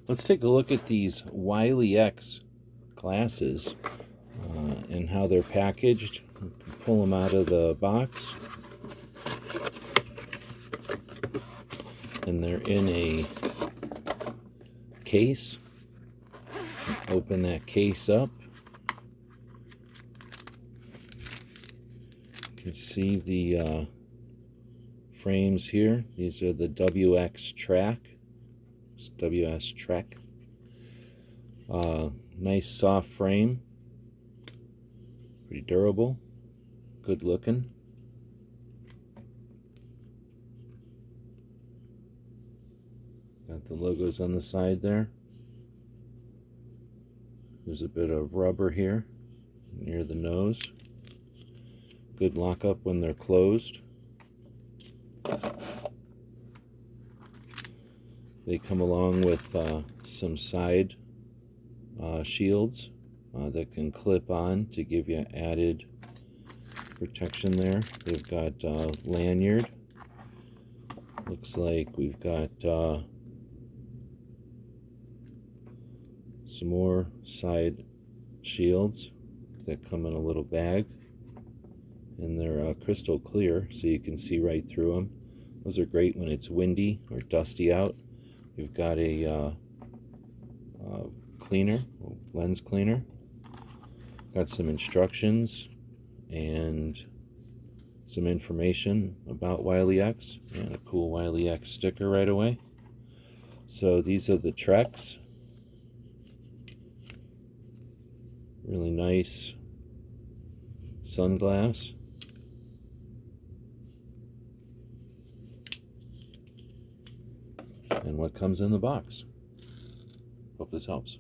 Let's take a look at these Wiley X glasses and how they're packaged. You can pull them out of the box. And they're in a case. Open that case up. You can see the frames here. These are the WX Track. It's WS Track. Nice soft frame. Pretty durable. Good looking. Got the logos on the side there. There's a bit of rubber here near the nose. Good lockup when they're closed. They come along with some side shields that can clip on to give you added protection there. They've got lanyard. Looks like we've got some more side shields that come in a little bag, and they're crystal clear so you can see right through them. Those are great when it's windy or dusty out. We've got a cleaner, lens cleaner. Got some instructions and some information about Wiley X, and a cool Wiley X sticker right away. So these are the Treks. Really nice sunglass. And what comes in the box. Hope this helps.